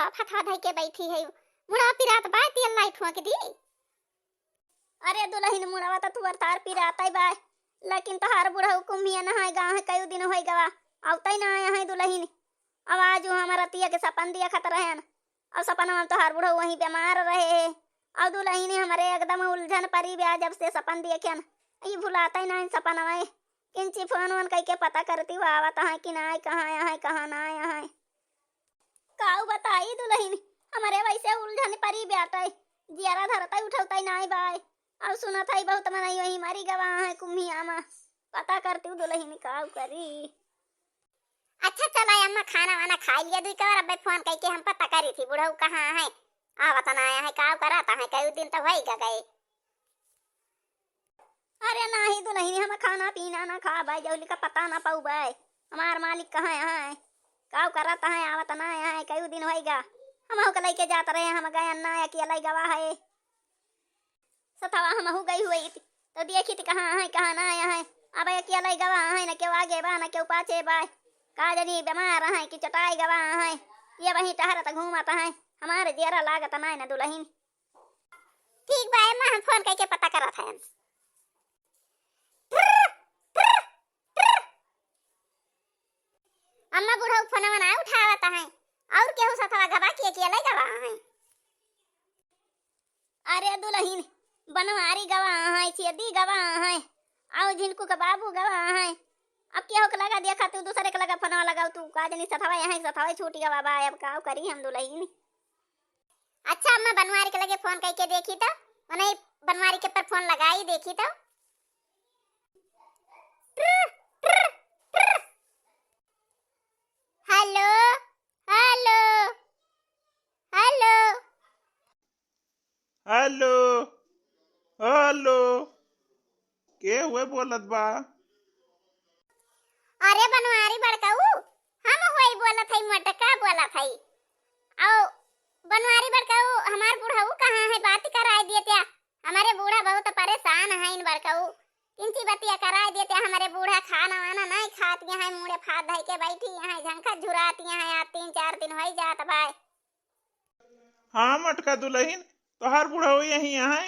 बुढ़ा फथा धई के बैठी है मुड़ा पिरात बा तेल लाई ठुआ के दी। अरे दुल्हन मुड़ावा तो तुअर तार पिरात बा लेकिन तोहार बुढ़ा कुम्हिया ना है गाँव है कई दिन हो गवा आवता ना आया है दुल्हन। अब आज हमारा तिया के सपन दिया खत रहे और सपना तोहार बुढ़ा वहीं बीमार रहे और दुल्हन हमारे एकदम उलझन परी ब्याह जब से सपन दिए क्या ये भुलाता ही ना सपन में किंची फोन वन कह के पता करती हुआ आवत है कि ना कहाँ है कहाँ ना आया है काऊ बताई दुल्हन हमारे वैसे उलझन परी ब्याह जियारा धरता उठौता ना बाय और सुना था बहुत मनाई वही मारी गवा है कुम्हिया में पता करती हूँ दुल्हन काऊ करी। अच्छा चला अम्मा खाना वाना खा लिया दुई कवर अब फोन करके हम पता करी थी बुढ़ऊ कहाँ है आवत ना आया है काऊ कराता है कई दिन तो वही गए। अरे नहीं दुल्हन हम खाना पीना ना खा भाई जौली का पता ना पाऊ भाई हमार मालिक कहाँ है काऊ कराता है आवत ना आया है कई दिन होगा हम हो लेके जाते रहे हम गए अन्ना अकेला गवा है सथवा हम हो गई हुई थी तो देखी थी कहाँ है कहाँ ना आया है अब अकेला गवा है न क्यों आगे बा न क्यों पाछे बा का जनी बीमार है कि चटाई गवा है ये वही टहरत घूमता है हमारे जेरा लागत ना न दुल्हन। ठीक बा अम्मा हम फोन करके पता करत है। अम्मा बुढ़ऊ फोन ना उठावता है और केहू सथवा गवा के अकेला गवा है। अरे दुल्हन बनवारी गवा है सीधी गवा है और झिनकू का बाबू गवा है अब क्या हो लगा देखा तू दूसरे का लगा फना लगाओ तू का जनी सथवा यहाँ सथवा छूट गवा बा अब का करी हम दुल्हन। अच्छा अम्मा बनवारी के लगे फोन करके देखी तो उन्हें बनवारी के पर फोन लगाई देखी तो hello hello hello hello hello के हुए बोलत बा। अरे बनवारी बड़काऊ हम होई बोलत हई मटका बोलत हई औ बनवारी बड़काऊ हमार बूढ़ाऊ कहाँ है बात कराई देते हमारे बूढ़ा बहुत परेशान है इन बड़काऊ किंची बतिया कराई देते हमारे बूढ़ा खाना वाना नहीं खाती है मुड़े फाद धई के बैठी है झंखा झुराती है आज 3-4 दिन हो जात भाई। हाँ मटका दुल्हन तोहार बुढ़ऊ यही है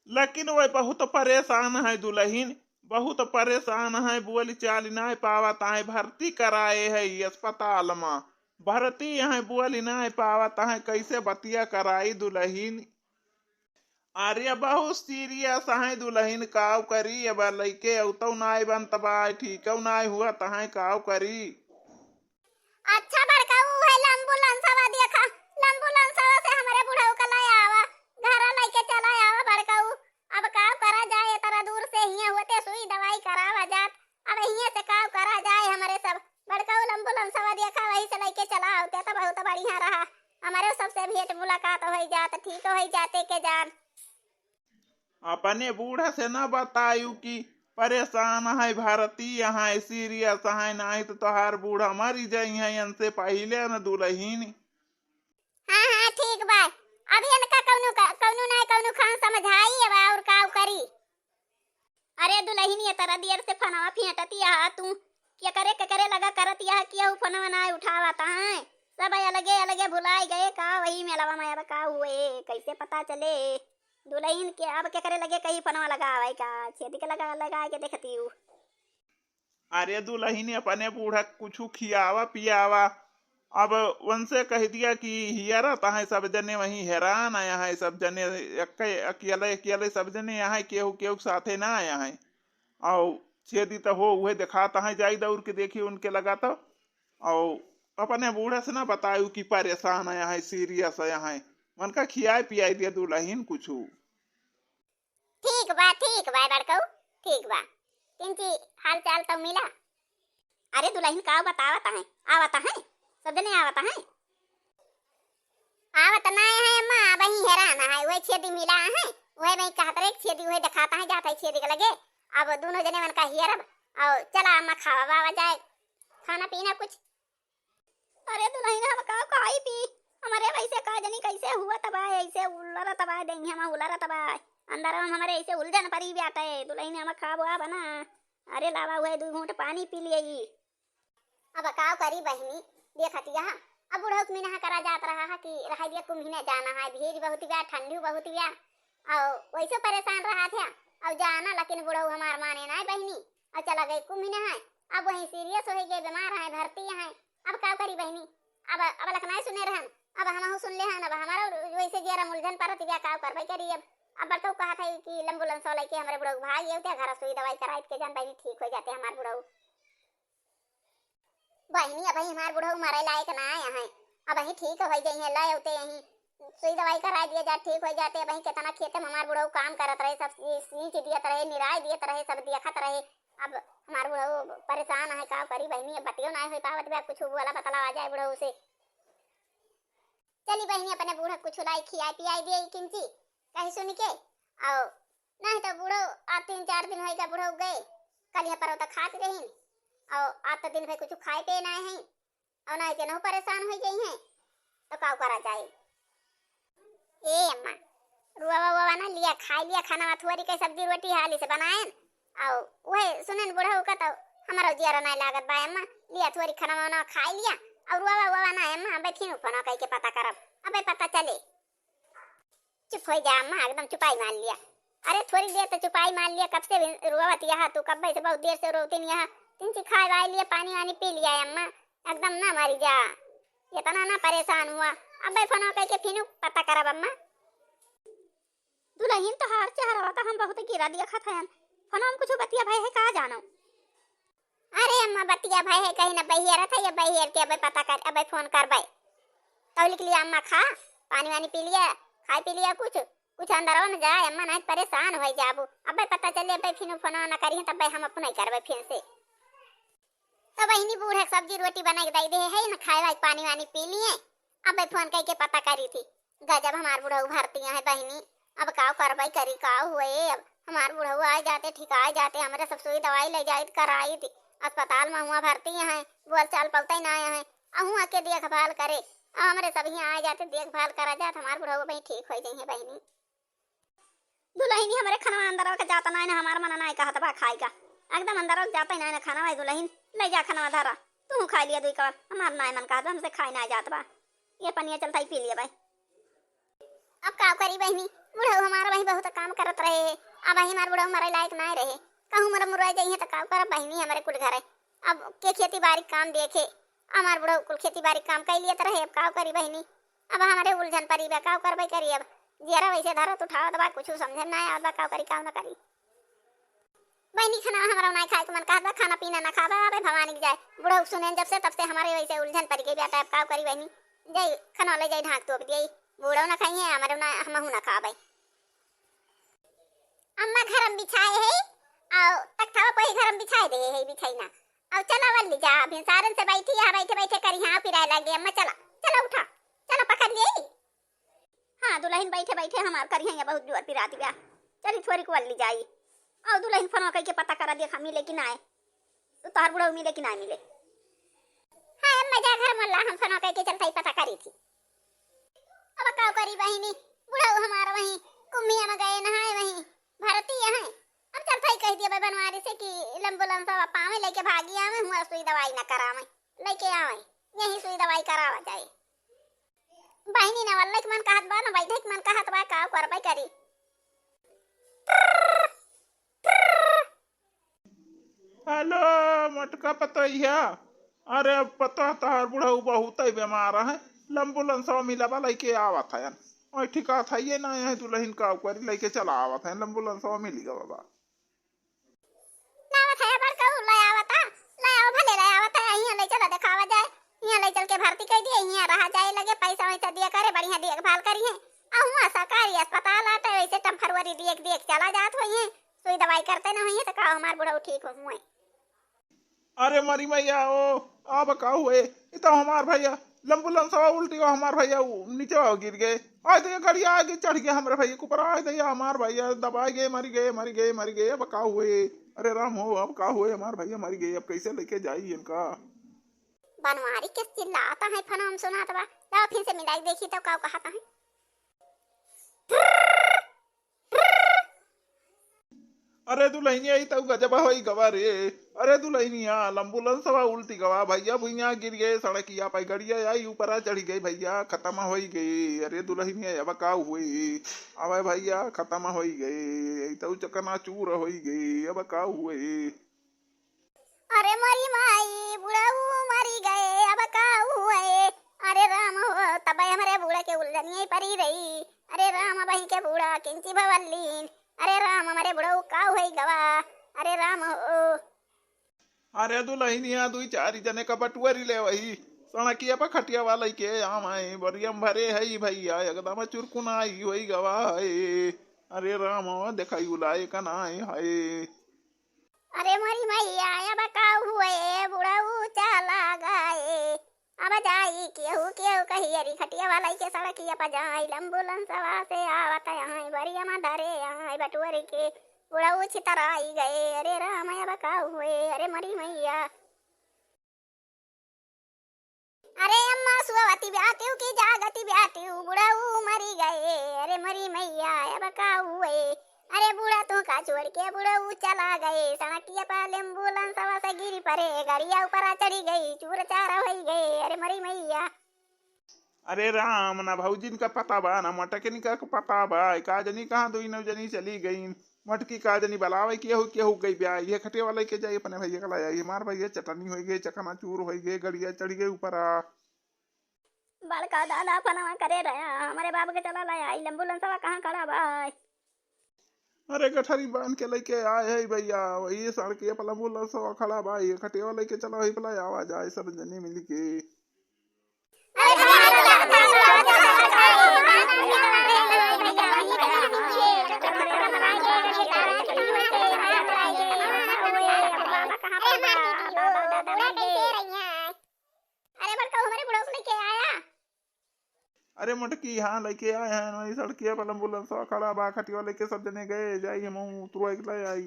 लेकिन वह बहुत परेशान है दुल्हन बहुत परेशान है बोली चाली नहीं पावत है भर्ती कराए है अस्पताल में भर्ती है बोली नहीं पावत है कैसे बतिया कराई दुल्हन। अरे बहुत सीरियस है दुल्हन काव करी अब लइके औतो नाई बनत बा ठीक नाई हुआ तहां काव करी। अच्छा बड़काऊ है एम्बुलेंसवा देखा एम्बुलेंसवा से हमारे बुढ़ऊ का ले आवा घर लेके चला आवा बड़काऊ अब काव करा जाए तरह दूर से हिया होते सुई दवाई करावा जात अब हिया से काव करा जाए हमारे सब बड़काऊ एम्बुलेंसवा देखा वही से लेके चला होते तो बहुत बढ़िया रहा हमारे सबसे भेंट मुलाकात हो जात ठीक हो जाते के जान। अपने बूढ़ा से न बतायू कि परेशान है भारतीय है सीरियस है नहीं तो तोहार बूढ़ा मरी जाई है इनसे पहले न दुल्हन। हाँ हाँ ठीक बा अभी इनका कौनो ना कौनो खान समझाई अब और काव करी। अरे दुल्हन ये तरह देर से फनवा फेंटती है तू क्या करे लगा करत यह किया फनवा ना उठावता है सब अलगे अलगे भुलाई गए का वही मेलावा में अब का हुए कैसे पता चले दुल्हन के अब क्या करे लगे कहीं फनवा लगावे का छेदी के लगा के देखती हूँ। अरे दुल्हन अपने बूढ़ा कुछ खियावा पियावा अब उनसे कह दिया कि हियरा है सब जने वही हैरान आया है सब जने अकेले अकेले सब जने यहाँ केहू केहू साथे ना आया है और छेदी तो हो वह दिखाता है जाई दौड़ के देखी उनके लगा तो और अपने बूढ़े से ना बतायू कि परेशान आया है सीरियस आया है उनका खियाए पियाई दिया दुल्हन कुछ। ठीक बा बड़काऊ ठीक बा किंची हाल चाल तो मिला। अरे दुल्हन का बतावता है आवता है सब जने आवता है आवत ना है अम्मा वही हैरान है वही छेदी मिला है वही मैं कहत रे छेदी वही दिखाता है जाता है छेदी के लगे अब दोनों जने मन का हियरब और चला अम्मा खावा बावा जाए खाना पीना कुछ। अरे दुल्हन हम का खाई पी हमारे वैसे का जनी कैसे हुआ तबाह ऐसे उलरा तबाह देंगे हम उलरा तबाह अंदर हम हमारे ऐसे उलझन परी जाता है दुल्हन हम खावा बना। अरे लावा हुए 2 घूंट पानी पी लिए अब का करी बहनी देखती यहाँ अब बुढ़ऊ के मीना करा जात रहा है कि रहा दिया कुम्हीने जाना है, भीड़ बहुत गया, ठंडी बहुत गया, और वैसे परेशान रहा था। अब जाना लेकिन बुढ़ऊ हमार माने ना बहनी, और चला गई कुम्हीने है। अब वही सीरियस हो गए, बीमार है, भर्ती है। अब क्या करी बहनी, अब लखना सुने रहन, अब हम सुन ले हन, अब हमारा वैसे जरा मुलझन परत गया, का करबे करी। अब बड़का कहा था कि एम्बुलेंस वाले के हमारे बुढ़ऊ भाग गए, घर सुई दवाई कराई के जान बहनी ठीक हो जाते हमारे बुढ़ऊ। बहनी अब हमारे बुढ़ऊ मरे लायक ना आए हैं, अब ही ठीक हो जाइए, लय होते यहीं सुई दवाई करा दिए जा ठीक हो जाते। अब कितना खेत में हमारे बुढ़ऊ काम करत रहे, सब सींच दियत रहे, निराई दियत रहे, सब देखत रहे। अब हमारे बुढ़ऊ परेशान है, का करी बहनी, अब बतियो ना हो पावत बा, कुछ बोला बतला आ जाए बुढ़ऊ से। चली बहनी अपने बूढ़ा कुछ लाई खियाई पियाई दिए किंची कहीं सुन के, आओ नहीं तो बुढ़ऊ आज 3-4 दिन होगा बुढ़ऊ गए, कल यहाँ पर खात रही, और आज तो दिन भर कुछ खाए पे ना है, और नहीं के परेशान हो गई हैं, तो का करा जाए। ए अम्मा रुआ वुआ ना लिया, खाई लिया खाना, थोड़ी के सब्जी रोटी हाली से बनाए, और वही सुनन बुढ़ऊ का तो हमारा जियारा नहीं लागत बा अम्मा, लिया थोड़ी खाना वाना खाई लिया, और रुआ ना अम्मा बैठी फोन कह के पता करब, अब पता चले। चुप हो जा अम्मा, एकदम चुपाई मान लिया। अरे थोड़ी देर तो चुपाई मान लिया, कब से रुआवत यहाँ, तू कब से बहुत देर से रोती नहीं, यहाँ तीन सी खाए वाई लिया, पानी वानी पी लिया अम्मा, एकदम ना मारी जा, इतना ना परेशान हुआ। अब फोन कह के फिर पता करब अम्मा। दुल्हन तो हार चेहरा था, हम बहुत गिरा दिया खाता फोन हम कुछ बतिया भाई है, कहा जानो। अरे अम्मा बतिया भाई है कहीं ना बहियर था, या बहियर के अब पता कर, अब फोन कर भाई तो लिख लिया अम्मा, खा पानी वानी पी लिया, खाई पी लिया, कुछ अंदर न जाए अम्मा, नहीं परेशान हो जाबू। अब पता चले अब फिर फोन ना करी तब हम अपना ही करबे फिर से। तो बहनी बूढ़े सब्जी रोटी बना के दे दे है ना, खाए वाई पानी वानी पी लिए, अब फोन कह के पता करी थी। गजब हमार बुढ़ऊ भरती है बहनी, अब का करबे करी का हुए। अब हमार बुढ़ऊ आ जाते ठिका जाते, हमारे सब सुई दवाई ले जाए कराई थी, अस्पताल में हुआ भर्ती है, बोल चाल पलते ना है, अहुआ के देखभाल करे, हमारे सब यहाँ आ जाते देखभाल करा जाते, हमारे बुढ़ऊ भाई ठीक हो जाए बहनी। दुल्हन हमारे खाना अंदर का जाता ना, हमारा मना नहीं कहता बा खाएगा, एकदम अंदर जाता ही ना खाना भाई। दुल्हन ले जा खाना धरा, तू खा लिया 2 कबार, हमारा ना मन कहता, हमसे खाई ना जाता बा, ये पनिया चलता ही पी लिया भाई। अब का करी बहनी, बुढ़ऊ हमारा भाई बहुत काम करत रहे, अब हमारे बुढ़ऊ हमारे लायक ना रहे, कहूँ मर मुरई जाइए तो का कर बहनी, हमारे कुल घर है अब के खेती बाड़ी काम देखे, हमारे बुढ़ऊ कुल खेती बाड़ी काम कर लिए रहे, अब का करी बहनी, अब हमारे उलझन परी बा, का करबे करी। अब जरा वैसे धरत उठाओ दबा, कुछ समझे ना आया बा, का करी का ना करी बहनी। खाना हमारा नहीं खाए के मन कहता, खाना पीना ना खाबा, अबे भवानी की जाए बुढ़ऊ सुने जब से तब से हमारे वैसे उलझन पड़ गई बेटा। अब का करी बहनी, जाई खाना ले जाई ढाक तोप दिए, बुढ़ऊ ना खाइए हमारे ना, हमहू ना खा भाई। अम्मा घर में बिछाए है, और तख्ता कोई घर में बिछाए दे है, बिछाई ना, अब चला वाली जा भिनसारन से बैठी है, बैठे बैठे करी हाँ पिराए लगे। अम्मा चला चला उठा, चला पकड़ लिए। हाँ दुल्हन बैठे बैठे हमार करी है बहुत जोर पिराती बा, चली थोड़ी को वाली जाई, और दुल्हन फोन कह के पता करा देखा मिले कि ना है, तो तार बुढ़ऊ मिले कि ना मिले। हाँ अम्मा जा घर मल्ला, हम फोन कह के चलता ही पता करी थी। अब का करी बहनी, बुढ़ऊ हमारा वहीं कुम्मिया में गए नहाए, वहीं भरती है, अब चलता ही कह दिया बनवारी से कि एम्बुलेंस पावे लेके भागी आवे, हुआ सुई दवाई ना करावे, लेके आवे यही सुई दवाई करावा जाए। बहनी ना वल्ले के मन कहत बा ना, बैठे के मन कहत बा, का करबे करी। हेलो मटका पतैया, अरे पता तार बुढ़ऊ बहुत ही बीमार है, एम्बुलेंस मिला बा लेके आवत है, और ठिका था ये ना है दुल्हन का करी लेके चला आवत है, एम्बुलेंस मिल गया बाबा। लावत है पर कहू ले आवता, ले आओ भले ले आवता, यहां ले चला दिखावा जाए, यहां ले चल के भर्ती कर दिए, यहां रहा जाए, लगे पैसा वैसा दिया करे, बढ़िया देखभाल करिए, और हुआ सरकारी अस्पताल आता है, वैसे टम फरवरी देख चला जात होइए, सुई दवाई करते ना होइए, तो का हमार बुढ़ऊ ठीक हुए। अरे मरी मैया ओ अब का हुए, ये तो हमार भैया एम्बुलेंस उल्टी हमार भैया नीचे गिर गए, आज तो ये गाड़ी आगे चढ़ गया हमारे भैया के ऊपर, आज तो हमार भैया दबाए गए, मर गए। अब का हुए, अरे राम हो, अब का हुए, हमार भैया मर गए, अब कैसे लेके जाइए इनका। बनवारी किस चिल्लाता है, फन हम सुनाता बा, जाओ फिर से मिलाई देखी तो का कहता है। अरे दुल्हनिया ई तो गजब होई गवा रे। अरे दुल्हनिया एम्बुलेंस सवा उल्टी गवा भैया भुइया गिर गए सड़किया पे गड़िया आई ऊपर चढ़ गई भैया खत्म हो गई। अरे दुल्हनिया अब का हुई अब भैया खत्म हो गई तो चकना चूर हो गई अब का हुई। अरे मरी माई बुढ़ऊ मरी गए अब का हुए। अरे राम हो तब हमारे बूढ़ा के उल्लनिया परी रही। अरे राम बही के बूढ़ा किंची भवल्लीन। अरे राम हमारे बुढ़ऊ का हुई गवा। अरे राम हो। अरे दुल्हनिया दुई चार जने का बटुअरी ले वही सड़किया पर खटिया वाला के आम आए बरियम भरे है भैया एकदम चुरकुना आई हुई गवा है। अरे राम देखा उलाए कनाए है। अरे मरी मैया अब का हुए बुढ़ऊ चला गए। अब जाई केहू केहू कही अरी खटिया वाला के सड़किया पर जाई एम्बुलेंस से आवत यहाँ बरिया में धरे यहाँ बटुअरी के बुढ़ऊ छितराई गए। अरे राम अब का हुए। अरे मरी मैया। अरे अम्मा सुवती ब्याती की जागती ब्याती बुढ़ऊ मरी गए। अरे मरी मैया अब का हुए। अरे बूढ़ा तू का छोड़ के बुढ़ऊ चला गए सड़किया पर एम्बुलेंस से गिरी पड़े गाड़िया ऊपर चढ़ी गई चूर चार हो गए। अरे मरी मैया। अरे राम ना भौजिन का पता बा ना मटकनी का पता बा का जनी कहाँ दुई नौ जनी चली गई मटकी का जनी बलावे केहू गई ब्याह ये खटे वाले के जाइए अपने भैया का लाया मार भैया चटनी हो गई चकना चूर हो गई गड़िया चढ़ गई ऊपर आ। बड़का दादा फनवा करे रहा हमारे बाबू के चला लाया एम्बुलेंस कहाँ खड़ा भाई। अरे गठरी बांध के लेके आए है भैया वही सड़क पला बोला सो खड़ा भाई खटिया लेके चला वही पला आवाज आए सब जनी मिल के। अरे मटकी यहाँ लेके आए हैं वही सड़किया पर एम्बुलेंस खड़ा बा खटिया लेके सब जने गए जाई हम उतरो एक ले आई।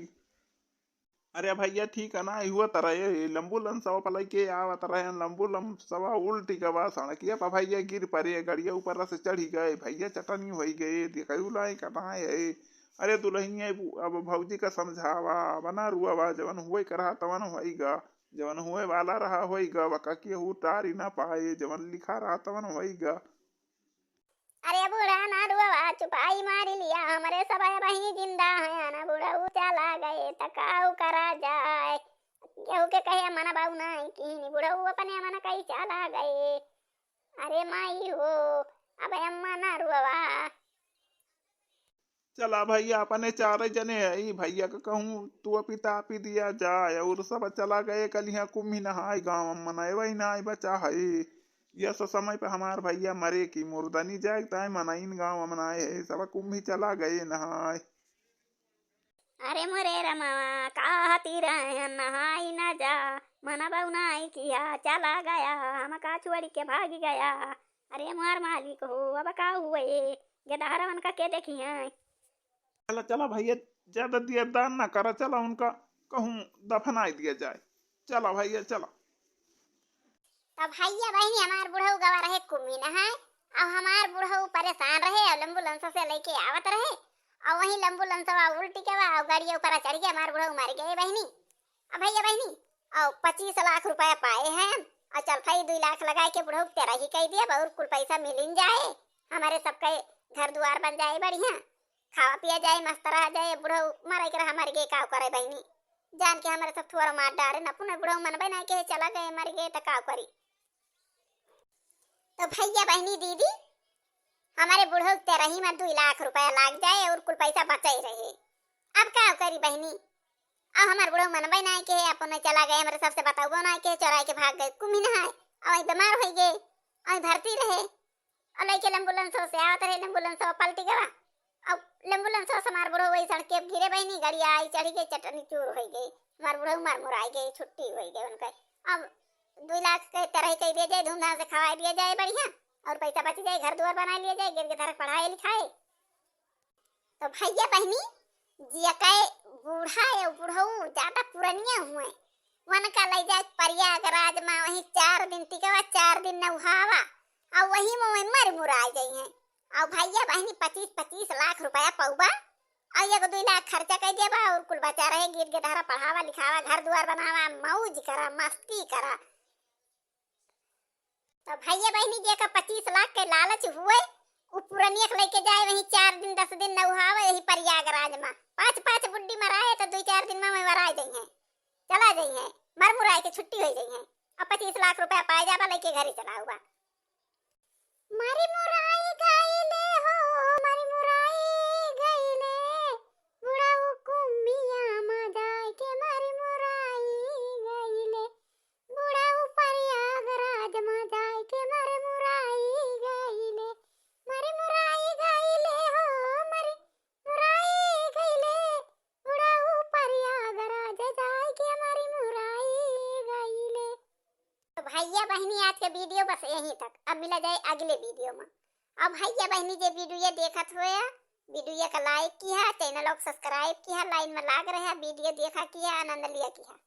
अरे भैया ठीक है ना हुआ तरह ये एम्बुलेंस पर लेके आवा तरह एम्बुलेंस सवा उल्टी गवा सड़किया पर भैया गिर पड़े गड़िया ऊपर से चढ़ी गए भैया चटनी हो गए देखू लाई कहाँ है। अरे दुल्हनिया अब भौजी का समझावा बना रुआ जवन हुए करा तवन होगा जवन हुए वाला रहा होगा वका केहू तार ही ना पाए जवन लिखा रहा तवन होगा। अरे बूढ़ा ना रुआ चुपाई मारी लिया हमारे सब बही जिंदा है ना बूढ़ा चला गए तकाऊ करा जाए केहू के कहे मना बाबू नहीं की बूढ़ा अपने मना कहीं चला गए। अरे माई हो अब अम्मा ना रुआ। चला भैया अपने चार जने है भैया का कहूँ तू पिता पी दिया जाए और सब चला गए कल यहाँ कुम्भी नहाए गाँव मनाए वही नहाए बचा है यह समय पे हमार भैया मरे की मुर्दनी जाए ताए मनाइन गाँव मनाए है सब कुम्भी चला गए नहाए। अरे मोरे रमावा कहती रहे नहाई न जा मना बाबू नहीं किया चला गया हम का छोड़ के भाग गया। अरे मार मालिक हो अब का हुए गेदारा उनका के देखी है। चला चला भैया ज्यादा दिया दान ना करा चला उनका कहूँ दफनाई दिया जाए चला भैया चला। तब भैया बहनी हमार बुढ़ऊ गवा रहे कुम्मी नहाए अब हमार बुढ़ऊ परेशान रहे और एम्बुलेंस से लेके आवत रहे और वही एम्बुलेंस उल्टी के और गाड़ी ऊपर चढ़ गया हमार बुढ़ऊ मर गए बहनी। अब भैया बहनी और 25 लाख रुपया पाए हैं और चल भाई 2 लाख लगाए के बुढ़ऊ तेरा ही कह दिया और कुल पैसा मिल जाए हमारे सबके घर द्वार बन जाए बढ़िया खावा पिया जाए मस्त रह जाए बुढ़ऊ मर कर हमारे गए का करे बहनी जान के हमारे सब थोड़ा मार डारे न पुनः बुढ़ऊ मन बना के चला गए मर गए तो का करी। तो भैया बहनी दीदी हमारे बुढ़ऊ तेरा ही में 2 लाख रुपया लाग जाए और कुल पैसा बचा ही रहे अब क्या करी बहनी। अब हमारे बुढ़ऊ मन बना के अपन चला गए हमारे सबसे बताओ बना के चौराहे के भाग गए कुम्ही नहाए और बीमार हो गए और भर्ती रहे और लेके एम्बुलेंस से आवत रहे एम्बुलेंस पलटी गवा अब एम्बुलेंस से हमारे बुढ़ऊ वही सड़क के गिरे बहनी गाड़ी आई चढ़ी गई चटनी चूर हो गई हमारे बुढ़ऊ मार मुराई गई छुट्टी हो गई उनका। अब 2 लाख के तरह कह दिया जाए धूमधाम से खवा दिया जाए बढ़िया और पैसा बच जाए घर द्वार बना लिया जाए गिर के तरह पढ़ाए लिखाए। तो भैया बहनी जिया कहे बूढ़ा है बुढ़ऊ ज्यादा पुरानिया हुए वन का ले जाए प्रयागराज में वही 4 दिन टिकवा 4 दिन नहावा और वही में मर मुराई गई है और भैया बहनी 25 लाख रुपया पौबा और एगो 2 लाख खर्चा कर देबा और कुल बचा रहे गिर गिटारा पढ़ावा लिखावा घर दुआर बनावा मौज करा मस्ती करा। तो भैया बहनी जे का 25 लाख के लालच हुए उ पुरनियक लेके जाए वही 4 दिन 10 दिन नौहावे यही प्रयागराज में 5 बुड्डी मराए तो 2-4 दिन में मरा जाइए चला जाइए मर मुराए के छुट्टी हो जाइए और 25 लाख रुपया पाए जाबा लेके घरे चला हुआ। मारी मुराई गईले हो मारी मुराई गईले बुढ़ाऊ कुम्मिया मजाए के मारी मुराई गईले बुढ़ाऊ प्रयागराज मजाए के मारी मुराई गईले मारी मुराई गईले हो मारी मुराई गईले बुढ़ाऊ प्रयागराज जाए के मारी मुराई गईले। तो भैया बहनी आज के वीडियो बस यहीं तक। अब मिला जाए अगले वीडियो में। अब भैया बहनी जे वीडियो देखत होया वीडियो का लाइक किया चैनल को सब्सक्राइब किया लाइन में लाग रहा वीडियो देखा किया आनंद लिया किया।